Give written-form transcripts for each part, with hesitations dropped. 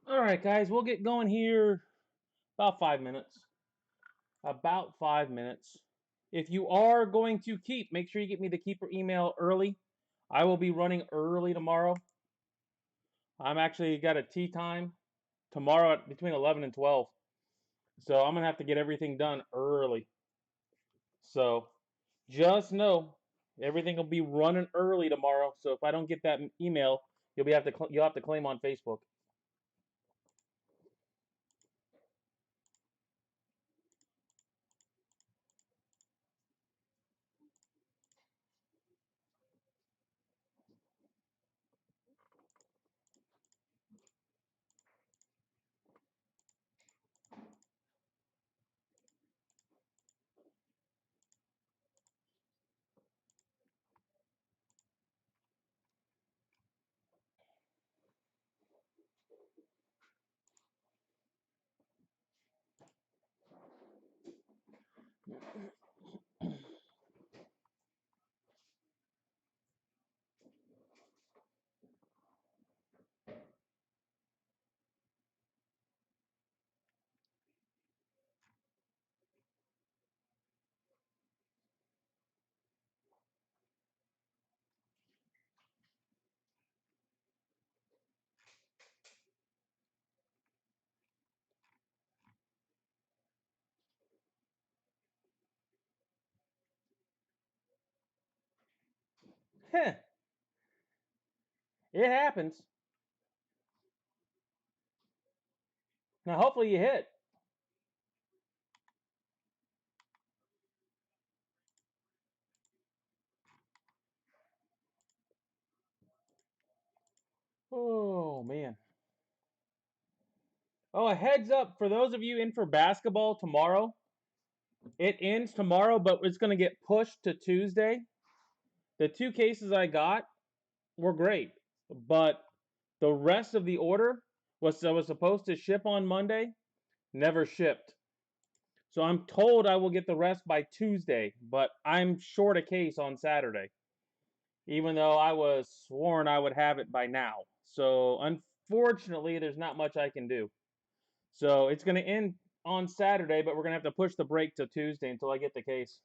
All right, guys, we'll get going here about 5 minutes. About 5 minutes. If you are going to keep, make sure you get me the keeper email early. I will be running early tomorrow. I'm actually got a tea time tomorrow at between 11 and 12. So I'm going to have to get everything done early. So just know everything will be running early tomorrow. So if I don't get that email, you'll have to claim on Facebook. Heh, it happens. Now hopefully you hit. Oh man. Oh, a heads up for those of you in for basketball tomorrow. It ends tomorrow, but it's going to get pushed to Tuesday. The two cases I got were great, but the rest of the order was supposed to ship on Monday, never shipped. So I'm told I will get the rest by Tuesday, but I'm short a case on Saturday, even though I was sworn I would have it by now. So unfortunately, there's not much I can do. So it's going to end on Saturday, but we're going to have to push the break to Tuesday until I get the case.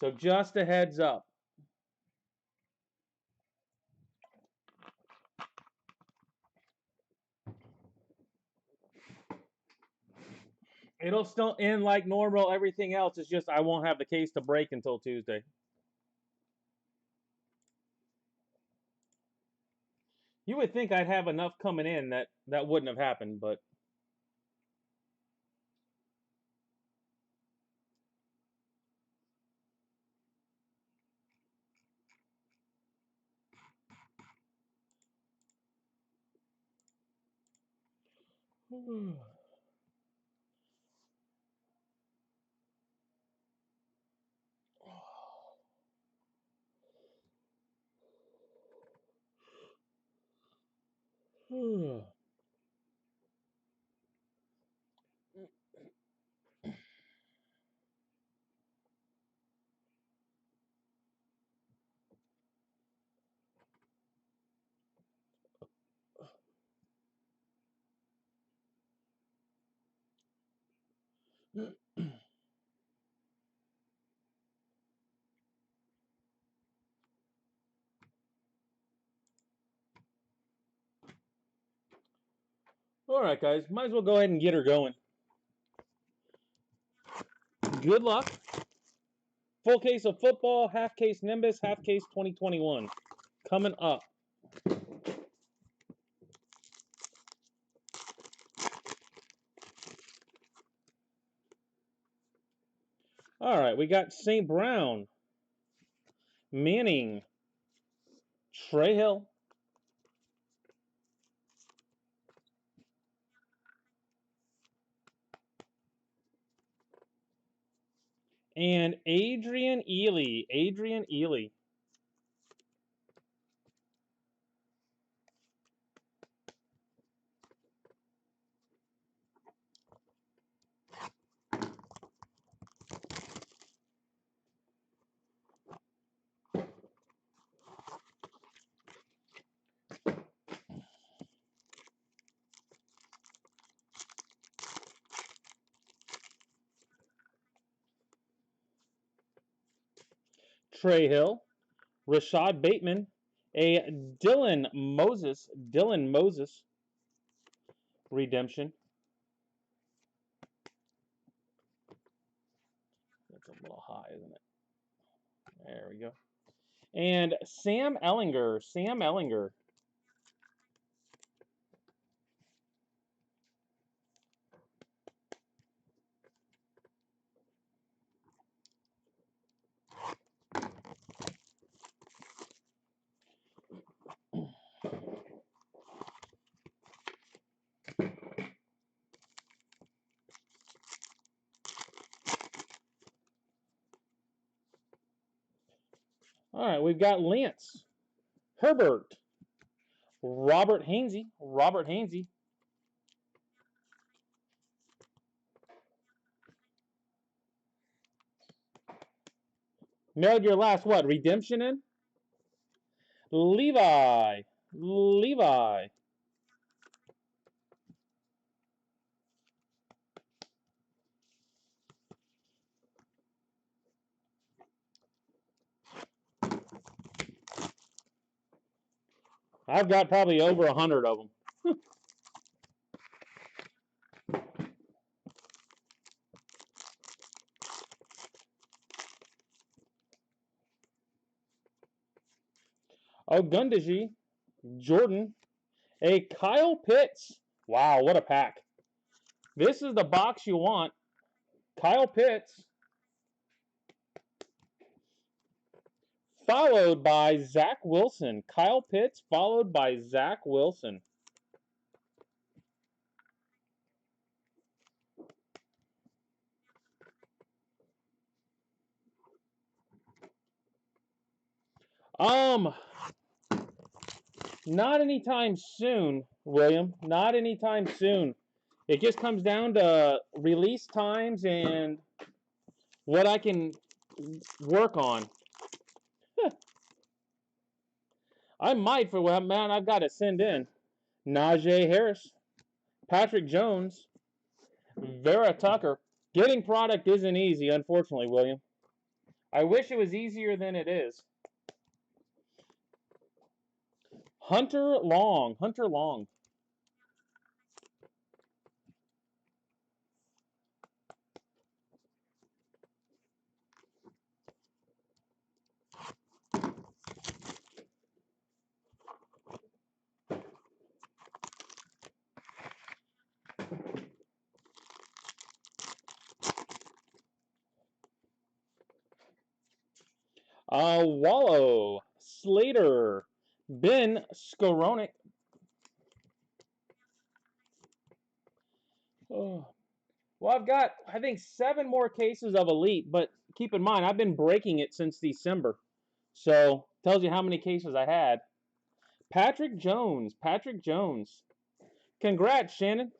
So just a heads up. It'll still end like normal. Everything else is just I won't have the case to break until Tuesday. You would think I'd have enough coming in that wouldn't have happened, but All right, guys. Might as well go ahead and get her going. Good luck. Full case of football, half case Nimbus, half case 2021. Coming up. All right, we got St. Brown, Manning, Trey Hill, and Adrian Ely. Adrian Ely. Trey Hill, Rashad Bateman, a Dylan Moses redemption. That's a little high, isn't it? There we go. And Sam Ellinger. Sam Ellinger. All right, we've got Lance, Herbert, Robert Hainsey. Mailed your last what? Redemption in? Levi. I've got probably over 100 of them. Ogundeji, Jordan, a Kyle Pitts. Wow, what a pack. This is the box you want. Kyle Pitts. Followed by Zach Wilson. Kyle Pitts followed by Zach Wilson. Not anytime soon, William. Not anytime soon. It just comes down to release times and what I can work on. I might for what man I've got to send in. Najee Harris, Patrick Jones, Vera Tucker. Getting product isn't easy, unfortunately, William. I wish it was easier than it is. Hunter Long. Wallow, Slater, Ben Skowronek. Oh. Well, I've got, I think, 7 more cases of Elite, but keep in mind, I've been breaking it since December. So, tells you how many cases I had. Patrick Jones. Congrats, Shannon.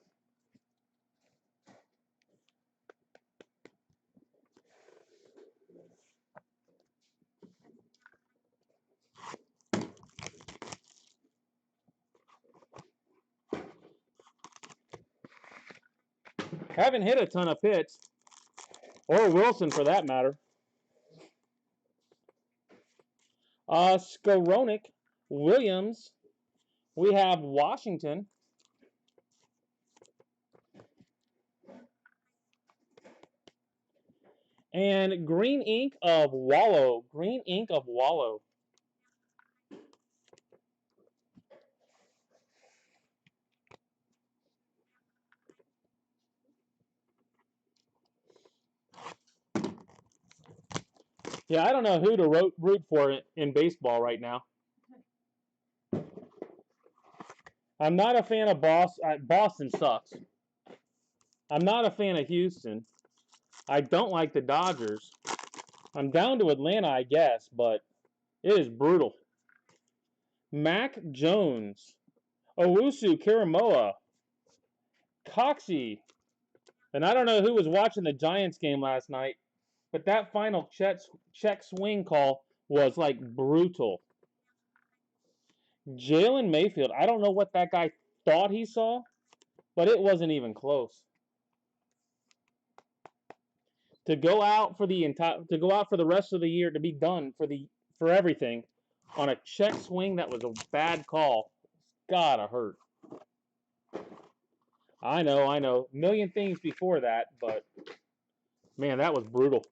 Haven't hit a ton of Pitts. Or Wilson, for that matter. Skowronek, Williams. We have Washington. And green ink of Wallow. Green ink of Wallow. Yeah, I don't know who to root for in baseball right now. I'm not a fan of Boston. Boston sucks. I'm not a fan of Houston. I don't like the Dodgers. I'm down to Atlanta, I guess, but it is brutal. Mac Jones. Owusu Karamoa. Coxey. And I don't know who was watching the Giants game last night, but that final check swing call was like brutal. Jalen Mayfield. I don't know what that guy thought he saw, but it wasn't even close. To go out for the rest of the year, to be done for everything on a check swing that was a bad call, gotta hurt. I know. A million things before that, but man, that was brutal.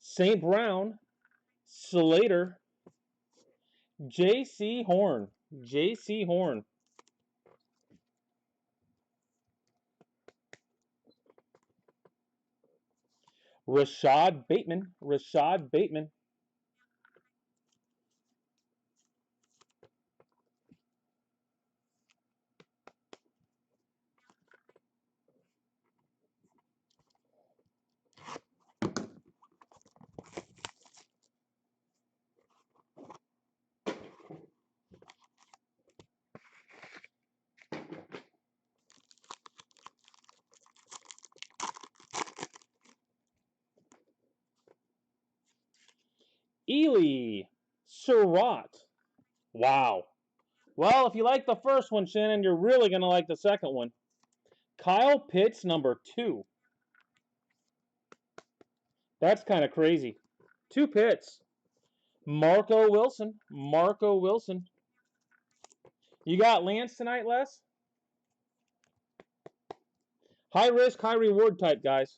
St. Brown, Slater, J.C. Horn. Rashad Bateman. Ely Surratt. Wow. Well, if you like the first one, Shannon, you're really going to like the second one. Kyle Pitts, number 2. That's kind of crazy. 2 Pitts. Marco Wilson. You got Lance tonight, Les? High risk, high reward type, guys.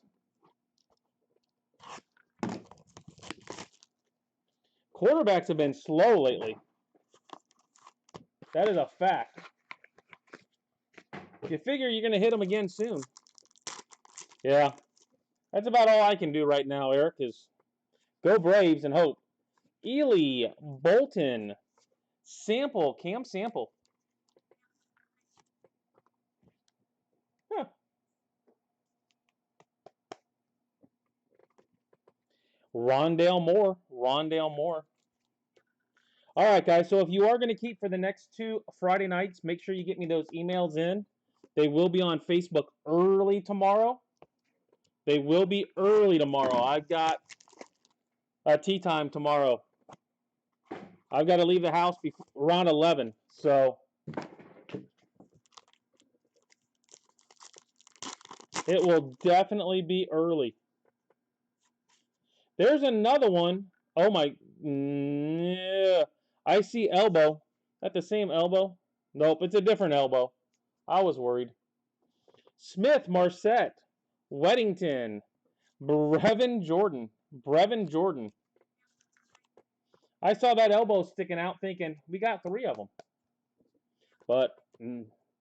Quarterbacks have been slow lately. That is a fact. You figure you're going to hit them again soon. Yeah. That's about all I can do right now, Eric, is go Braves and hope. Ely, Bolton, Cam Sample. Huh. Rondale Moore. All right, guys, so if you are going to keep for the next 2 Friday nights, make sure you get me those emails in. They will be on Facebook early tomorrow. I've got a tea time tomorrow. I've got to leave the house around 11, so it will definitely be early. There's another one. Oh, my. Yeah. I see elbow. Is that the same elbow? Nope, it's a different elbow. I was worried. Smith, Marset, Weddington, Brevin Jordan. I saw that elbow sticking out thinking, we got 3 of them. But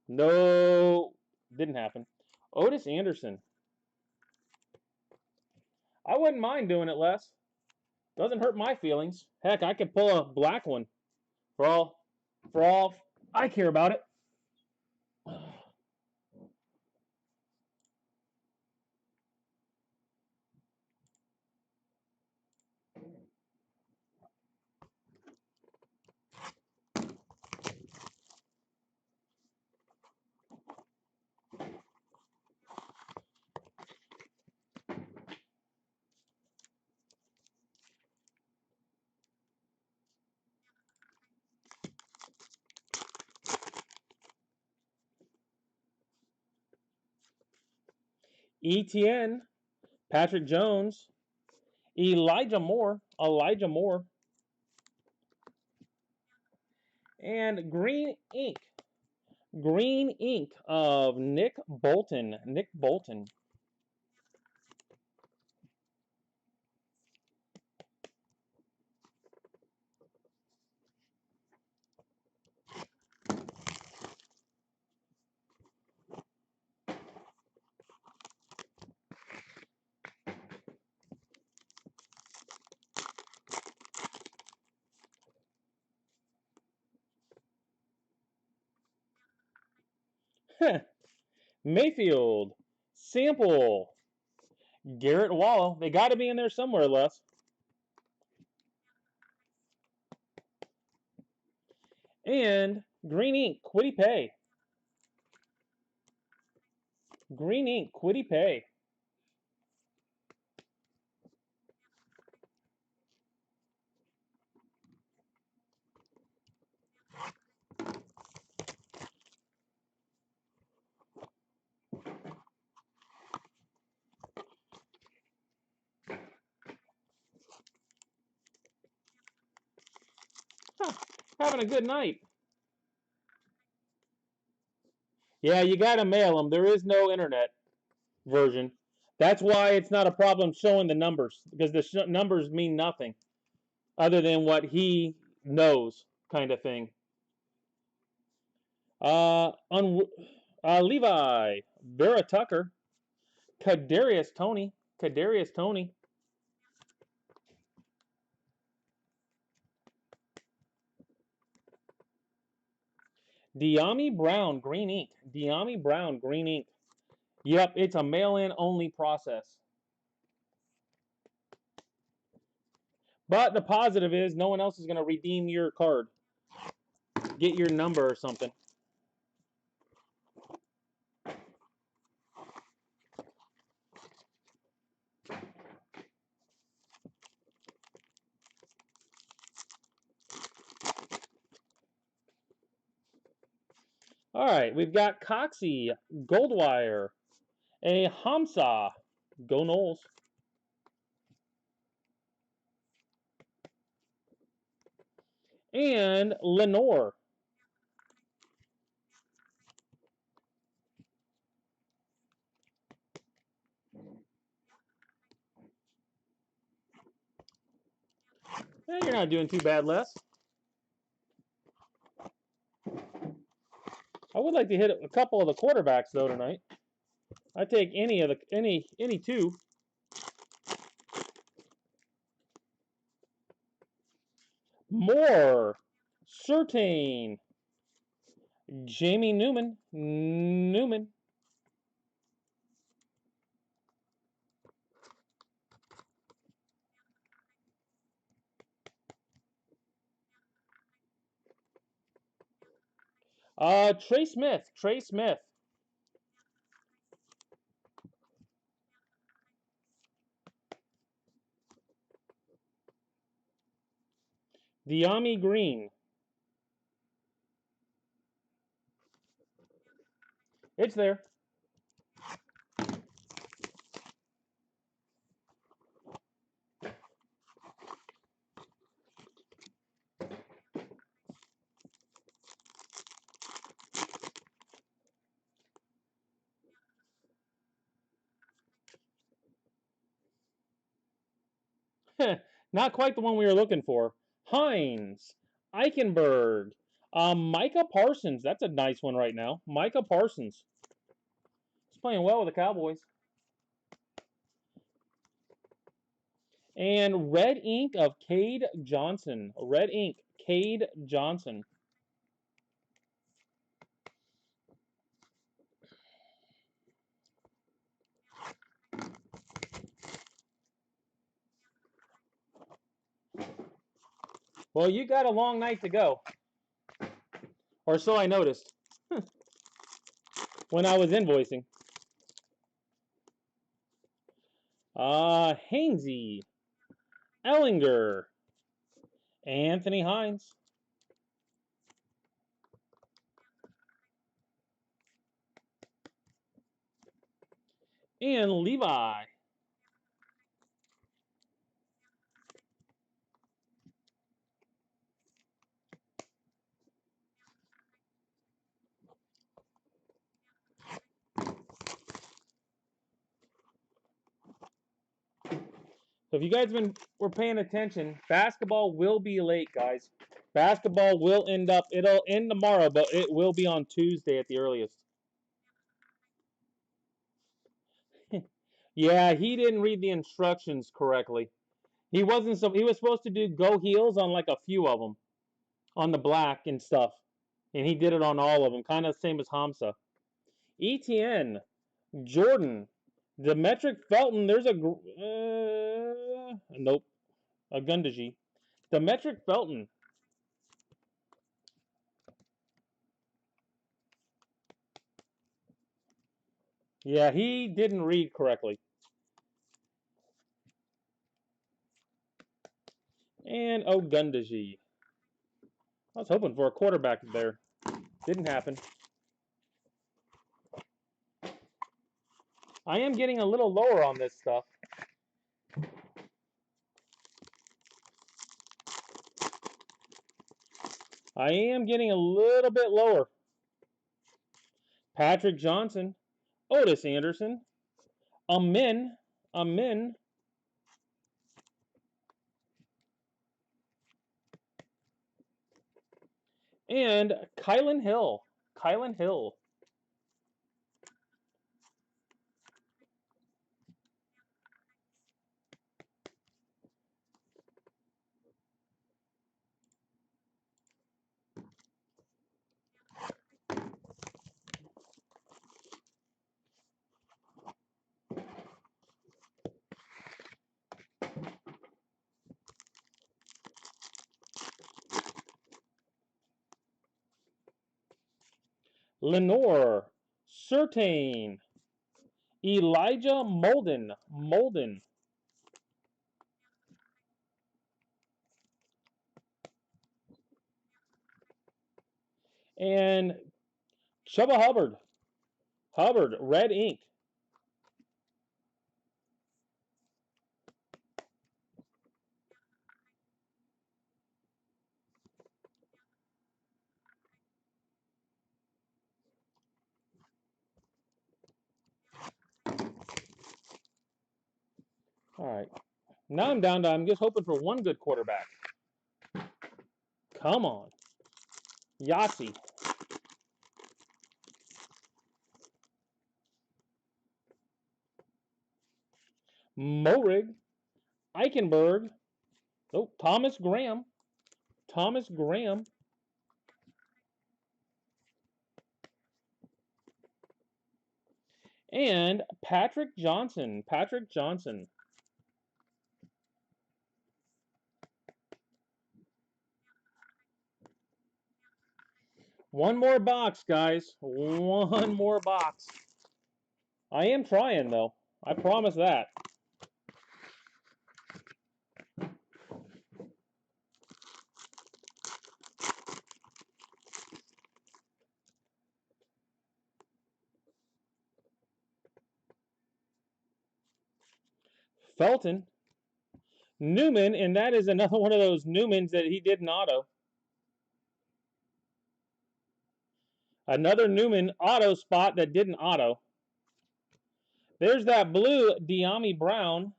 no, didn't happen. Otis Anderson. I wouldn't mind doing it, Les. Doesn't hurt my feelings. Heck, I could pull a black one for all I care about it. ETN, Patrick Jones, Elijah Moore, and green ink of Nick Bolton. Mayfield, Sample, Garrett Wallow. They got to be in there somewhere, Les. And green ink, Quiddy Pay. Green ink, Quiddy Pay. Huh, having a good night. Yeah, you got to mail them. There is no internet version. That's why it's not a problem showing the numbers, because the numbers mean nothing other than what he knows, kind of thing. Levi, Vera Tucker, Kadarius Toney, De'Ami Brown, green ink. Yep, it's a mail-in only process. But the positive is no one else is going to redeem your card. Get your number or something. All right, we've got Coxie, Goldwire, a Hamza, go Knowles, and Lenore. You're not doing too bad, Les. I would like to hit a couple of the quarterbacks though tonight. I take any of the any two. More Certain, Jamie Newman. Trey Smith. De'Ami Green. It's there. Not quite the one we were looking for. Hines, Eichenberg, Micah Parsons. That's a nice one right now. Micah Parsons. He's playing well with the Cowboys. And red ink of Cade Johnson. Well, you got a long night to go. Or so I noticed when I was invoicing. Hainsey, Ellinger, Anthony Hines. and Levi. So if you guys were paying attention, basketball will be late, guys. Basketball will it'll end tomorrow, but it will be on Tuesday at the earliest. Yeah, he didn't read the instructions correctly. He was supposed to do go heels on like a few of them, on the black and stuff. And he did it on all of them, kind of the same as Hamza. ETN, Jordan, Demetric Felton, there's a nope, a Gundaji. Demetric Felton. Yeah, he didn't read correctly. And Ogundeji. I was hoping for a quarterback there. Didn't happen. I am getting a little lower on this stuff. I am getting a little bit lower. Patrick Johnson. Otis Anderson. Amin. And Kylan Hill. Kylan Hill. Lenore. Certain. Elijah Molden. And Chubba Hubbard, red ink. All right. Now I'm just hoping for one good quarterback. Come on. Yahtzee. Morig. Eichenberg. Oh, Thomas Graham. And Patrick Johnson. One more box, guys. One more box. I am trying, though. I promise that. Felton. Newman, and that is another one of those Newmans that he didn't auto. Another Newman auto spot that didn't auto. There's that blue De'Ami Brown.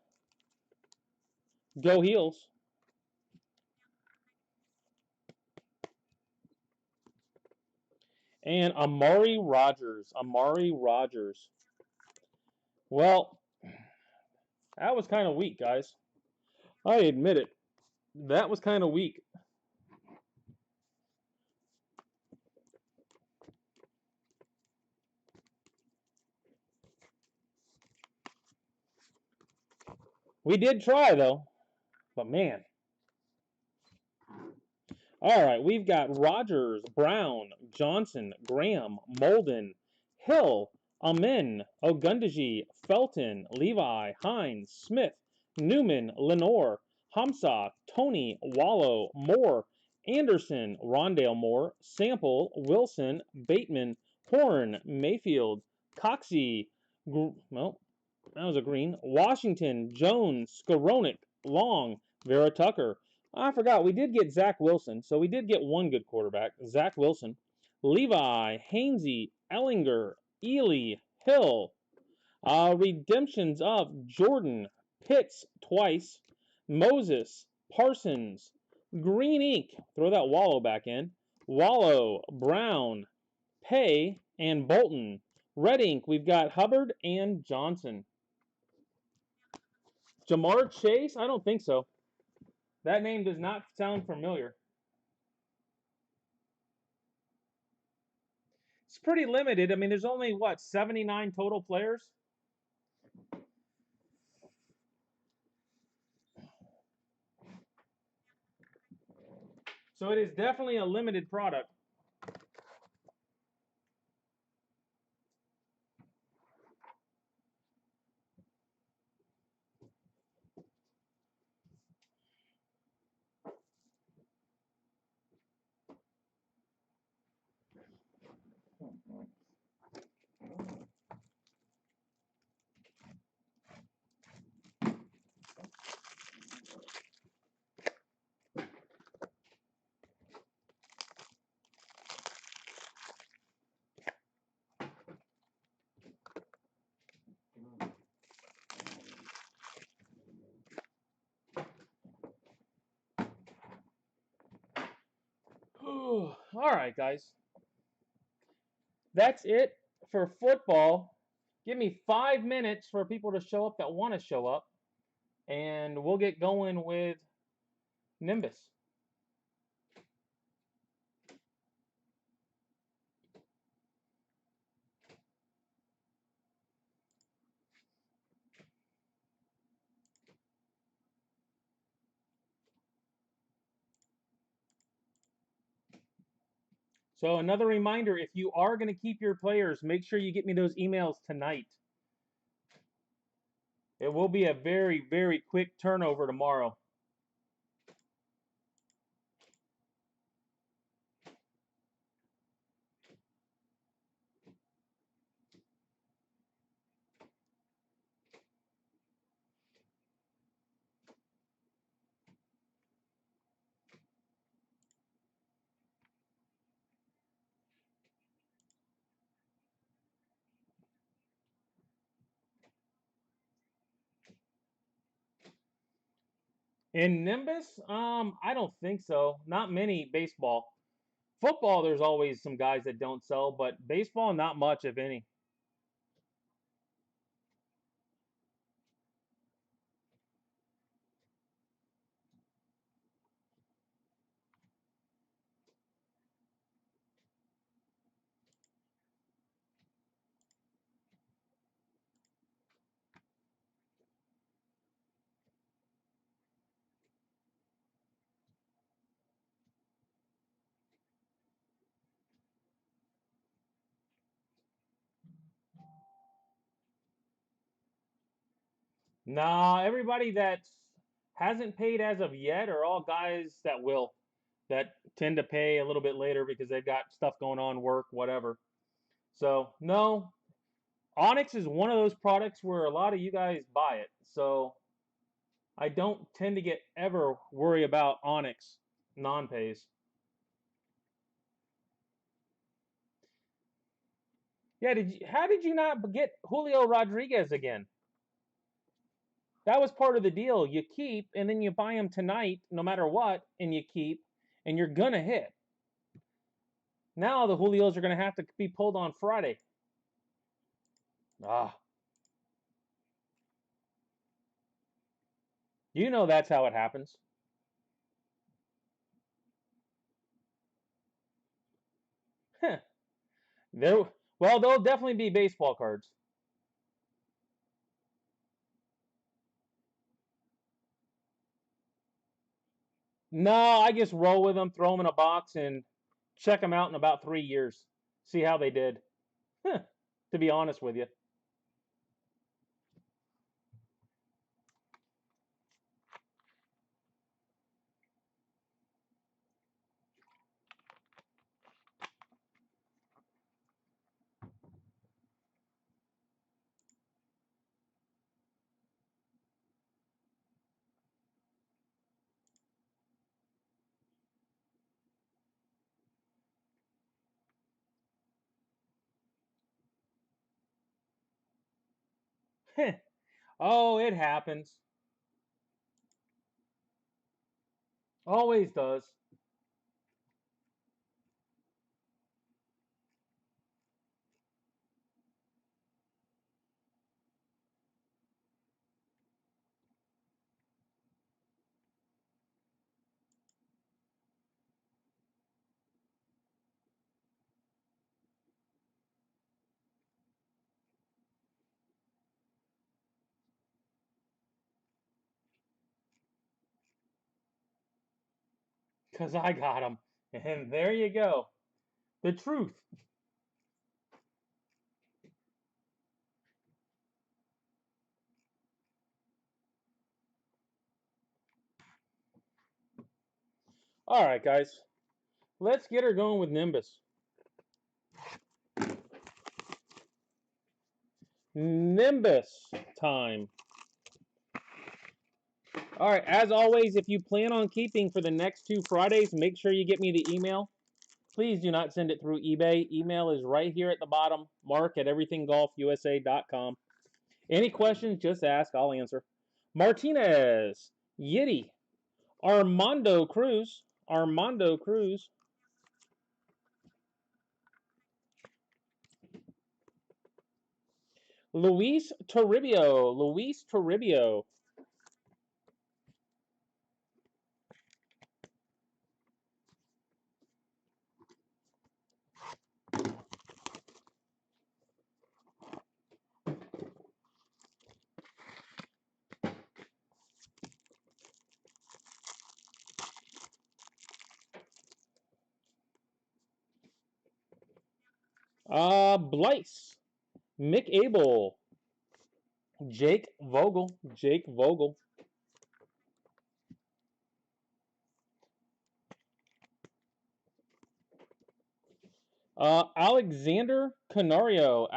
Go Heels. And Amari Rogers. Well, that was kind of weak, guys. I admit it. That was kind of weak. We did try, though. But, man. All right, we've got Rogers, Brown, Johnson, Graham, Molden, Hill, Amin, Ogundeji, Felton, Levi, Hines, Smith, Newman, Lenore, Hamza, Tony, Wallow, Moore, Anderson, Rondale Moore, Sample, Wilson, Bateman, Horn, Mayfield, Coxey, well, That was a green. Washington, Jones, Skowronek, Long, Vera Tucker. I forgot, we did get Zach Wilson, so we did get one good quarterback. Zach Wilson. Levi, Hainsey, Ellinger, Ely, Hill. Redemptions of Jordan, Pitts twice, Moses, Parsons, Green Ink. Throw that Wallow back in. Wallow, Brown, Pay, and Bolton. Red ink, we've got Hubbard and Johnson. Jamar Chase? I don't think so. That name does not sound familiar. It's pretty limited. I mean, there's only, what, 79 total players? So it is definitely a limited product. All right, guys. That's it for football. Give me 5 minutes for people to show up that want to show up, and we'll get going with Nimbus. So another reminder, if you are going to keep your players, make sure you get me those emails tonight. It will be a very, very quick turnover tomorrow. In Nimbus, I don't think so. Not many baseball. Football, there's always some guys that don't sell, but baseball, not much, if any. Nah, everybody that hasn't paid as of yet are all guys that will, that tend to pay a little bit later because they've got stuff going on, work, whatever. So, no, Onyx is one of those products where a lot of you guys buy it. So, I don't tend to get ever worry about Onyx non-pays. Yeah, how did you not get Julio Rodriguez again? That was part of the deal. You keep, and then you buy him tonight, no matter what, and you keep, and you're gonna hit. Now the Julios are gonna have to be pulled on Friday. Ah, you know that's how it happens. Huh. Well, there'll definitely be baseball cards. No, I just roll with them, throw them in a box, and check them out in about 3 years. See how they did. Huh. To be honest with you. Oh, it happens. Always does. Because I got them. And there you go. The truth. All right, guys. Let's get her going with Nimbus. Nimbus time. All right, as always, if you plan on keeping for the next 2 Fridays, make sure you get me the email. Please do not send it through eBay. Email is right here at the bottom. Mark at everythinggolfusa.com. Any questions, just ask. I'll answer. Martinez, Yiddy, Armando Cruz, Luis Toribio, Blyce, Mick Abel, Jake Vogel, Alexander Canario,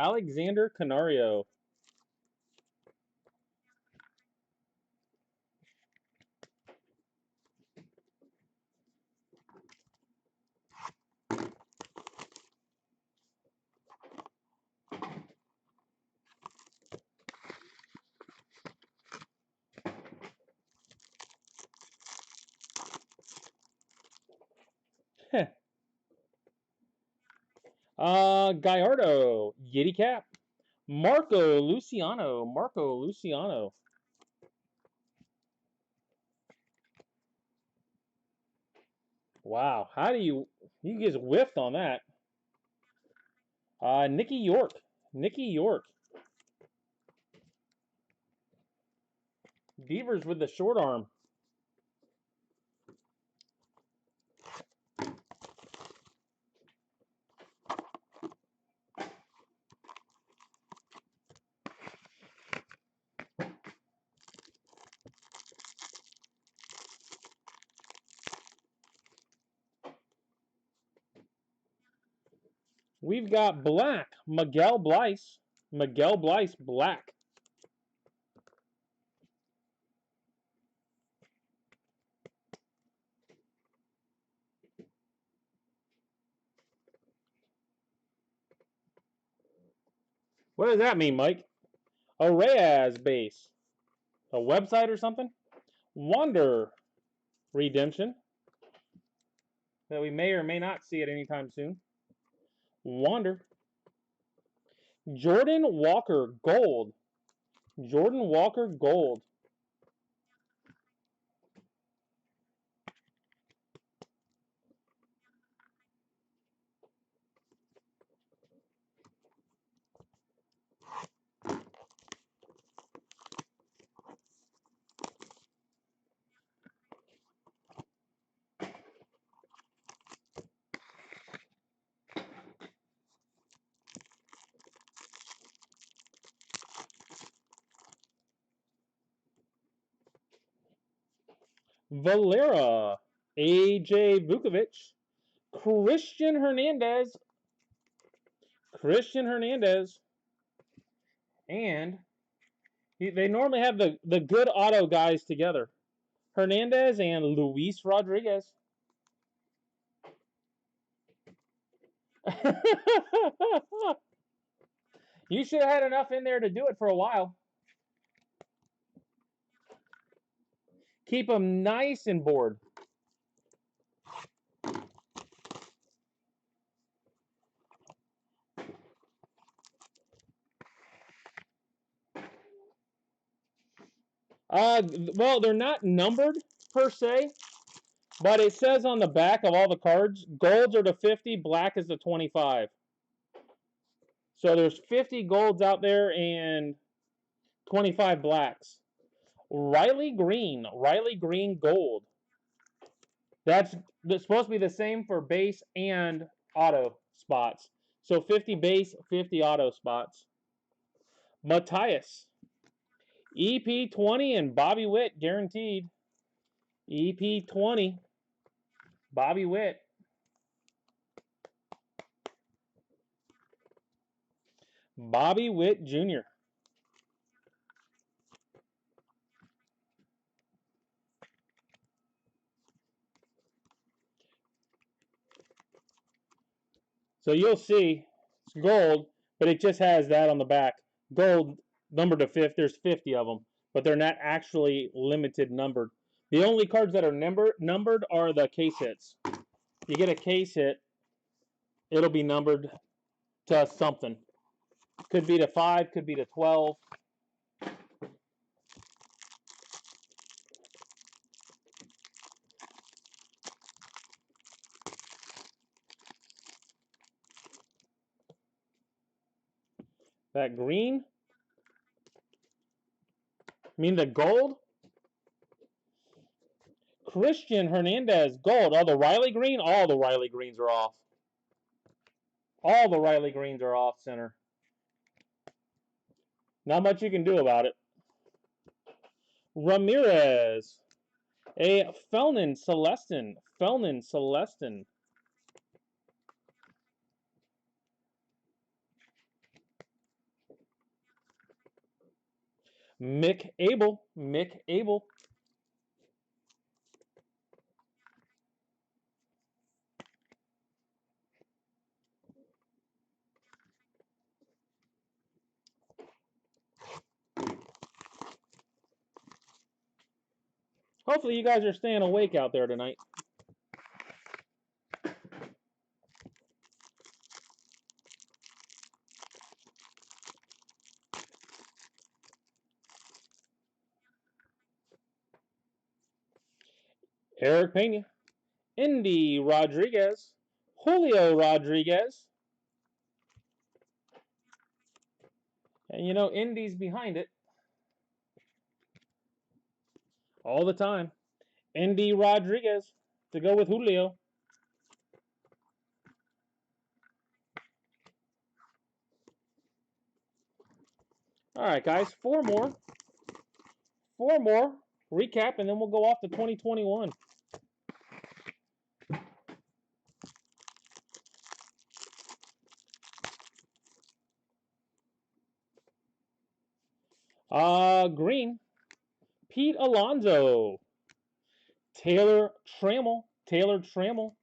Gallardo, Yiddy Cap, Marco Luciano. Wow, how do you just whiffed on that? Nicky York, Beavers with the short arm. We've got black, Miguel Blyce, black. What does that mean, Mike? A Reyes base. A website or something? Wander redemption. That we may or may not see it anytime soon. Wander. Jordan Walker gold. Valera. AJ Vukovic. Christian Hernandez. And they normally have the good auto guys together. Hernandez and Luis Rodriguez. You should have had enough in there to do it for a while. Keep them nice and bored. Well, they're not numbered per se, but it says on the back of all the cards, golds are to 50, black is to 25. So there's 50 golds out there and 25 blacks. Riley Green gold. That's supposed to be the same for base and auto spots. So 50 base, 50 auto spots. Matthias. EP20 and Bobby Witt guaranteed. EP20. Bobby Witt. Bobby Witt Jr. So you'll see it's gold, but it just has that on the back. Gold numbered to 50. There's 50 of them, but they're not actually limited numbered. The only cards that are numbered are the case hits. You get a case hit, it'll be numbered to something. Could be to 5, could be to 12. That green? I mean the gold? Christian Hernandez, gold. Oh, the Riley green? All the Riley greens are off. All the Riley greens are off center. Not much you can do about it. Ramirez. A Felnin Celestin. Felnin Celestin. Mick Abel. Mick Abel. Hopefully you guys are staying awake out there tonight. Eric Pena. Indy Rodriguez. Julio Rodriguez. And you know, Indy's behind it. All the time. Indy Rodriguez to go with Julio. All right, guys. 4 more. 4 more. Recap, and then we'll go off to 2021. Green. Pete Alonso. Taylor Trammell. Taylor Trammell.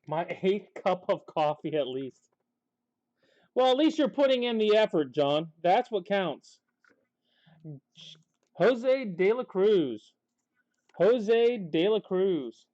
My 8th cup of coffee at least. Well, at least you're putting in the effort, John. That's what counts. Jose De La Cruz. Jose De La Cruz.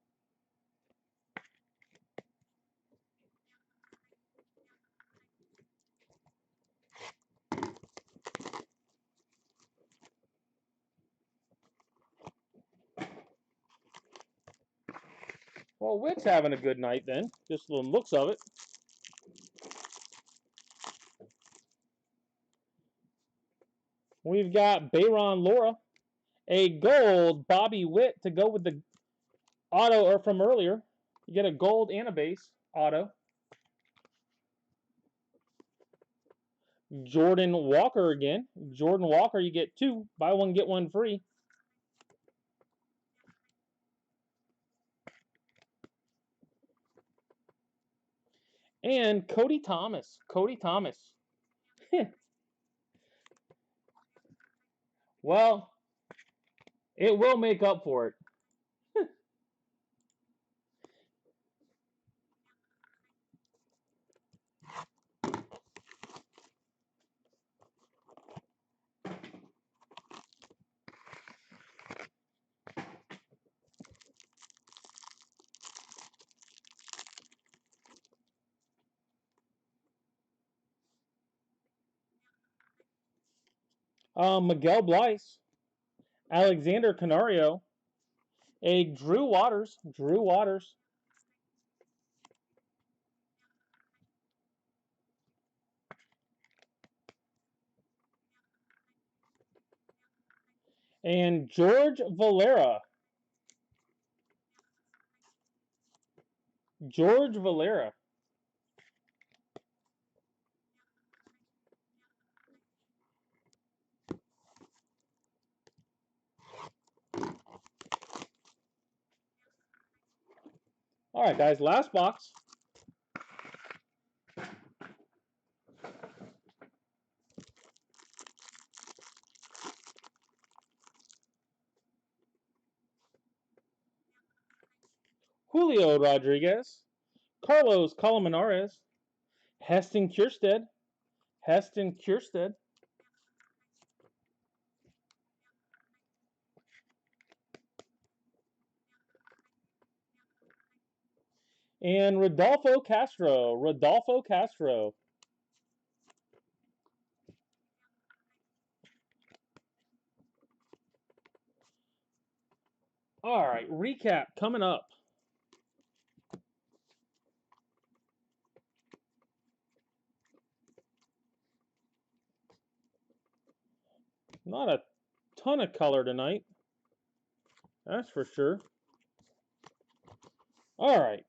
Well, Witt's having a good night then. Just the looks of it. We've got Bayron Lora. A gold Bobby Witt to go with the auto or from earlier. You get a gold and a base auto. Jordan Walker again. Jordan Walker, you get 2. Buy one, get one free. And Cody Thomas. Cody Thomas. Well, it will make up for it. Miguel Blyce, Alexander Canario, a Drew Waters, and George Valera. George Valera. All right, guys, last box. Julio Rodriguez, Carlos Colmenares, Heston Kjerstad, and Rodolfo Castro. All right, recap coming up. Not a ton of color tonight. That's for sure. All right.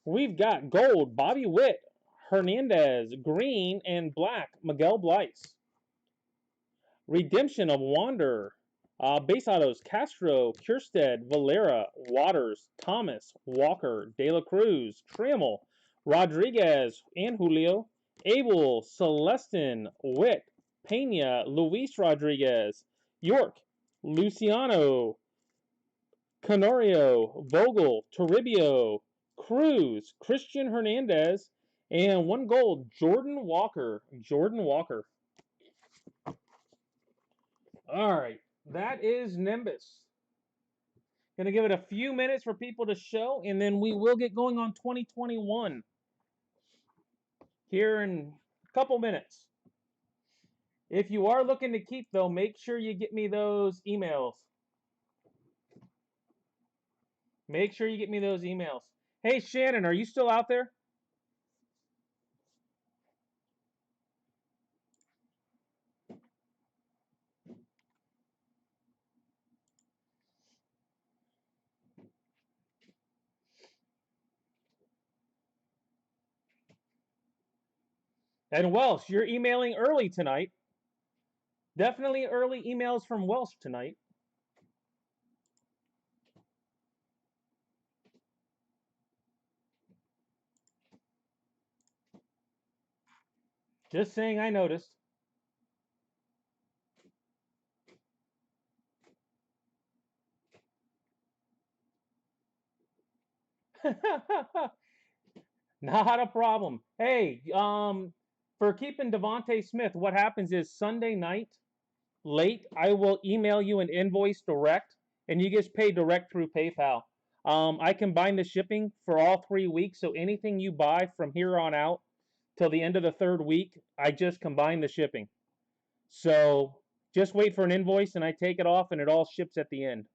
We've got gold, Bobby Witt, Hernandez, green, and black, Miguel Blyce. Redemption of Wander, base autos, Castro, Kjerstad, Valera, Waters, Thomas, Walker, De La Cruz, Trammell, Rodriguez, and Julio, Abel, Celestin, Witt, Pena, Luis Rodriguez, York, Luciano, Canario, Vogel, Toribio, Cruz, Christian Hernandez, and one gold, Jordan Walker. All right, that is Nimbus. Going to give it a few minutes for people to show, and then we will get going on 2021 here in a couple minutes. If you are looking to keep, though, make sure you get me those emails. Make sure you get me those emails. Hey, Shannon, are you still out there? And Welsh, you're emailing early tonight. Definitely early emails from Welsh tonight. Just saying I noticed. Not a problem. Hey, for keeping Devontae Smith, what happens is Sunday night, late, I will email you an invoice direct, and you just pay direct through PayPal. I combine the shipping for all 3 weeks, so anything you buy from here on out till the end of the third week, I just combine the shipping. So just wait for an invoice, and I take it off, and it all ships at the end.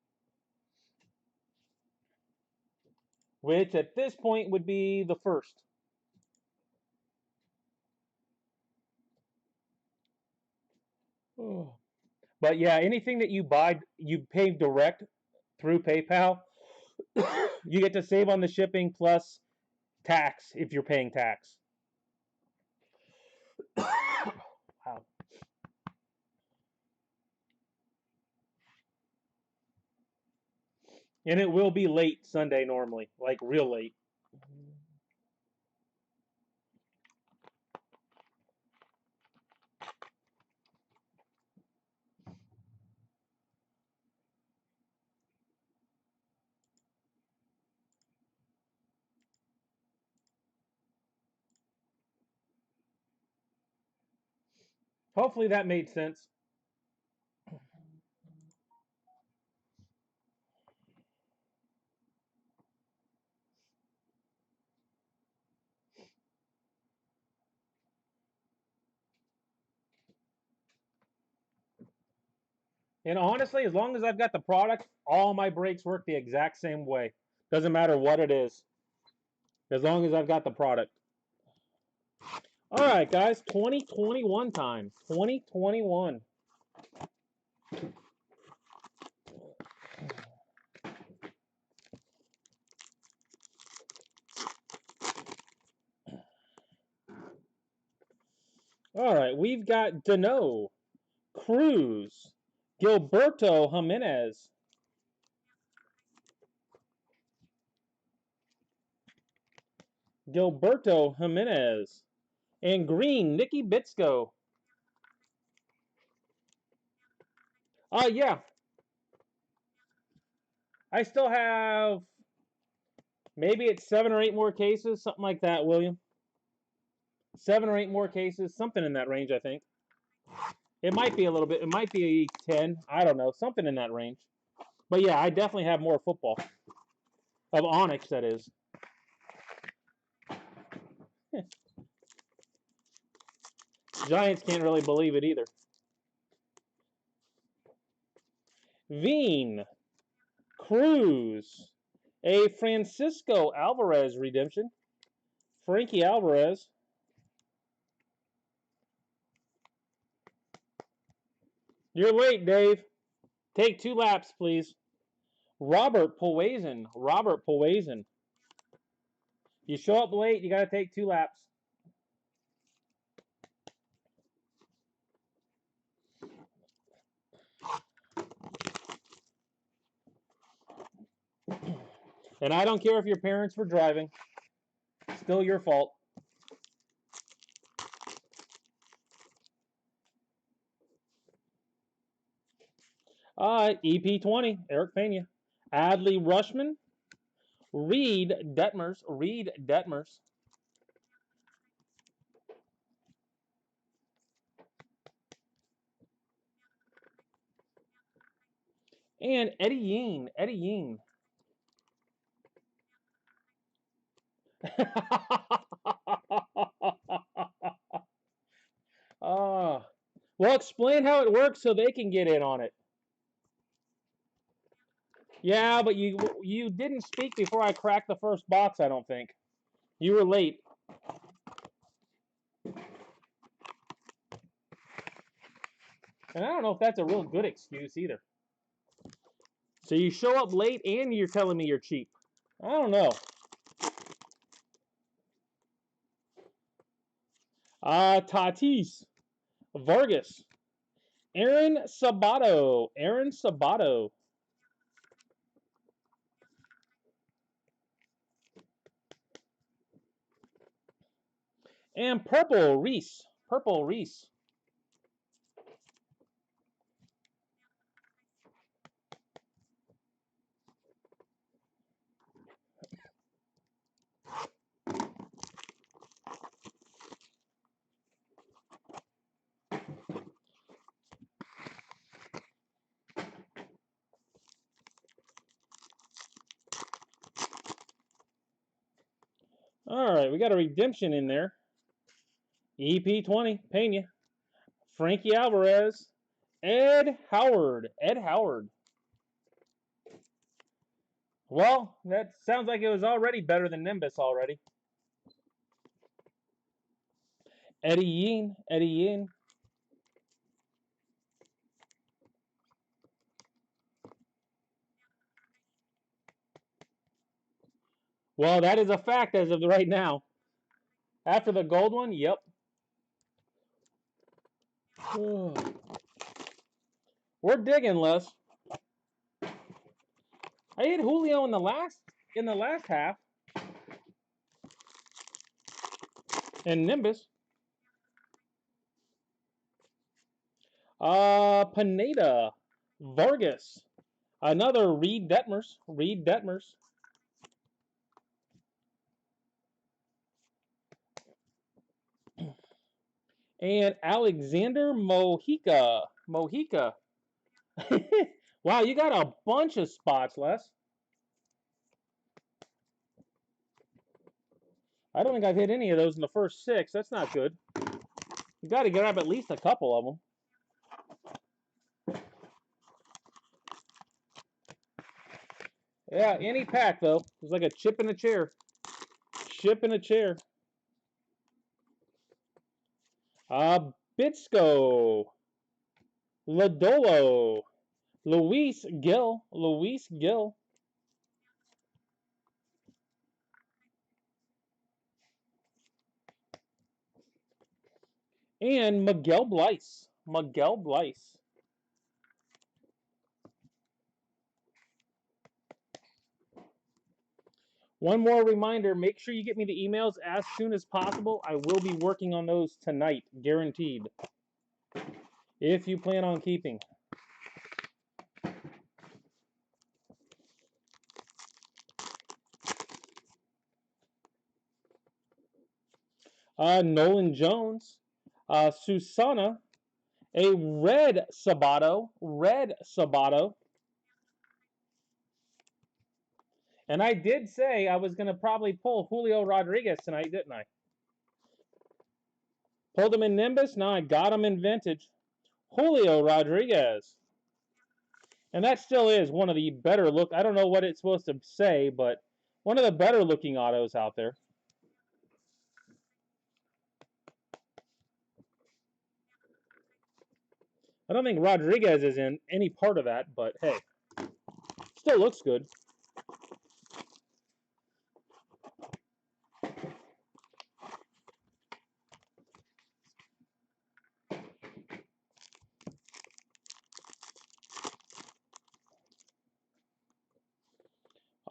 Which at this point would be the 1st. But yeah, anything that you buy, you pay direct through PayPal. You get to save on the shipping plus tax if you're paying tax. Wow. And it will be late Sunday normally, like real late. Hopefully that made sense. And honestly, as long as I've got the product, all my breaks work the exact same way. Doesn't matter what it is, as long as I've got the product. All right, guys, 2021 time. 2021. All right, we've got Dano, Cruz, Gilberto Jimenez, and green, Nikki Bitsko. Yeah, I still have maybe it's 7 or 8 more cases, something like that, William. 7 or 8 more cases, something in that range, I think. It might be a little bit. It might be 10. I don't know, something in that range. But yeah, I definitely have more football of Onyx. That is. Giants can't really believe it either. Veen, Cruz, a Francisco Alvarez redemption. Frankie Alvarez. You're late, Dave. Take 2 laps, please. Robert Poison. You show up late, you got to take 2 laps. And I don't care if your parents were driving. Still your fault. EP20, Eric Pena. Adley Rushman. Reed Detmers. And Eddie Yeen. Well, explain how it works so they can get in on it. Yeah, but you didn't speak before I cracked the first box, I don't think. You were late. And I don't know if that's a real good excuse either. So you show up late and you're telling me you're cheap. I don't know. Tatis. Vargas. Aaron Sabato. And Purple Reese. All right, we got a redemption in there. EP20, Pena. Frankie Alvarez. Ed Howard. Well, that sounds like it was already better than Nimbus already. Eddie Yeen. Well, that is a fact as of right now. After the gold one, yep. We're digging, Les. I hit Julio in the last half. And Nimbus. Pineda. Vargas. Another Reed Detmers. And Alexander Mojica. Wow, you got a bunch of spots, Les. I don't think I've hit any of those in the first 6. That's not good. You got to grab at least a couple of them. Yeah, any pack, though. It's like a chip in a chair. Chip in a chair. Bitsko. Lodolo. Luis Gill. Luis Gill. And Miguel Bleis. Miguel Bleis. One more reminder, make sure you get me the emails as soon as possible. I will be working on those tonight, guaranteed. If you plan on keeping. Nolan Jones. Susana. A red Sabato. Red Sabato. And I did say I was going to probably pull Julio Rodriguez tonight, didn't I? Pulled him in Nimbus. Now I got him in Vintage. Julio Rodriguez. And that still is one of the better look. I don't know what it's supposed to say, but one of the better looking autos out there. I don't think Rodriguez is in any part of that, but hey, still looks good.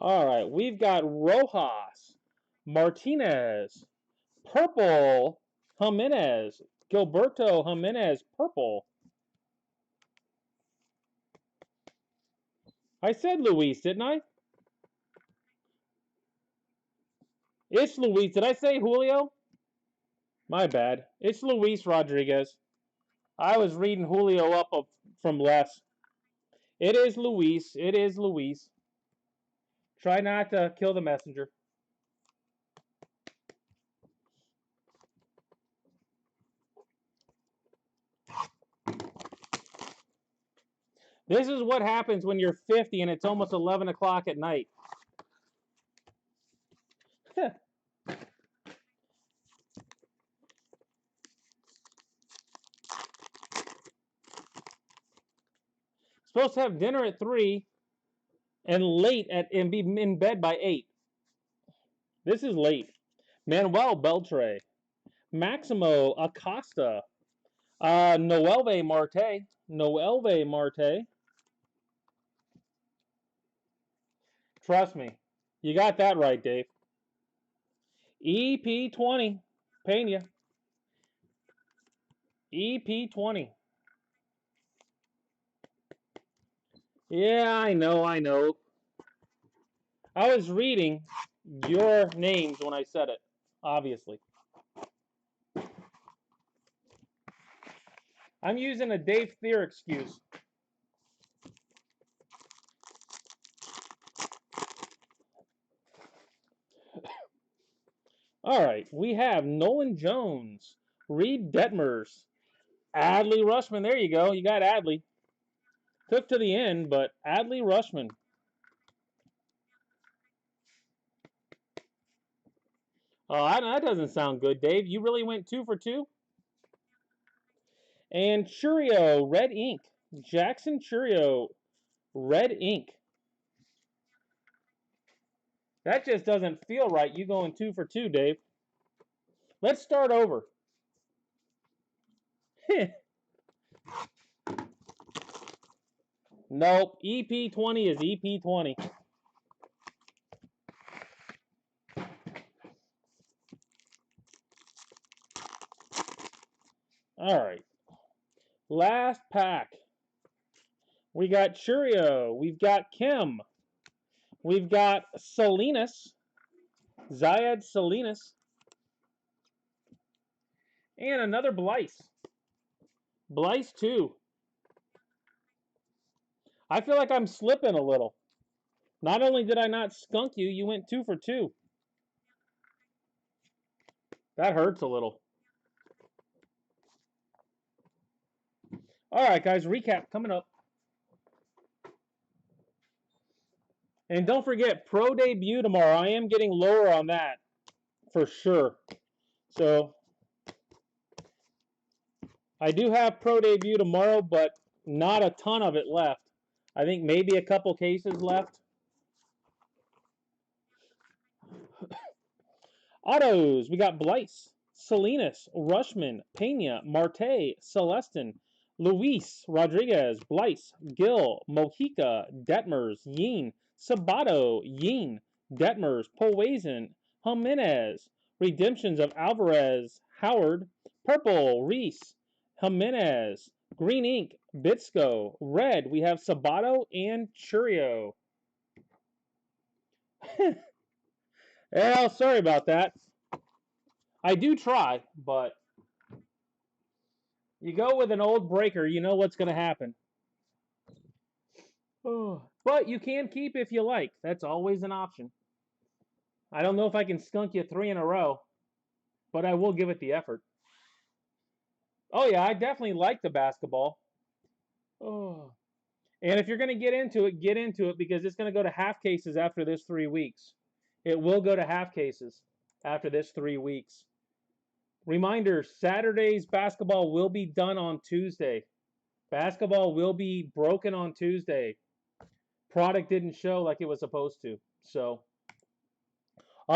All right, we've got Rojas, Martinez, purple, Jimenez, Gilberto Jimenez, purple. I said Luis, didn't I? It's Luis. Did I say Julio? My bad. It's Luis Rodriguez. I was reading Julio up from Les. It is Luis. It is Luis. Try not to kill the messenger. This is what happens when you're 50 and it's almost 11 o'clock at night. Supposed to have dinner at 3 and and be in bed by 8. This is late. Manuel Beltre, Maximo Acosta, Noelve Marte, Noelve Marte. Trust me, you got that right, Dave. EP20, Pena. EP20. Yeah, I know. I was reading your names when I said it, obviously. I'm using a Dave Thier excuse. All right, we have Nolan Jones, Reed Detmers, Adley Rushman. There you go. You got Adley. Took to the end, but Adley Rushman. Oh, that doesn't sound good, Dave. You really went 2 for 2? And Churio, red ink. Jackson Churio, red ink. That just doesn't feel right, you going 2 for 2, Dave. Let's start over. Nope, EP20 is EP20. All right. Last pack. We got Churio. We've got Kim. We've got Salinas. Zayed Salinas. And another Bleis. Bleis 2. I feel like I'm slipping a little. Not only did I not skunk you, you went 2 for 2. That hurts a little. All right, guys, recap coming up. And don't forget, Pro Debut tomorrow. I am getting lower on that for sure. So I do have Pro Debut tomorrow, but not a ton of it left. I think maybe a couple cases left. Autos, we got Blyce, Salinas, Rushman, Pena, Marte, Celestin, Luis, Rodriguez, Blyce, Gill, Mojica, Detmers, Yeen, Sabato, Yeen, Detmers, Powazen, Jimenez, Redemptions of Alvarez, Howard, Purple, Reese, Jimenez, Green Ink, Bitsko, Red, we have Sabato and Churio. Well, sorry about that. I do try, but you go with an old breaker, you know what's going to happen. But you can keep if you like. That's always an option. I don't know if I can skunk you 3 in a row, but I will give it the effort. Oh, yeah, I definitely like the basketball. Oh. And if you're going to get into it because it's going to go to half cases after this 3 weeks. It will go to half cases after this 3 weeks. Reminder, Saturday's basketball will be done on Tuesday. Basketball will be broken on Tuesday. Product didn't show like it was supposed to. So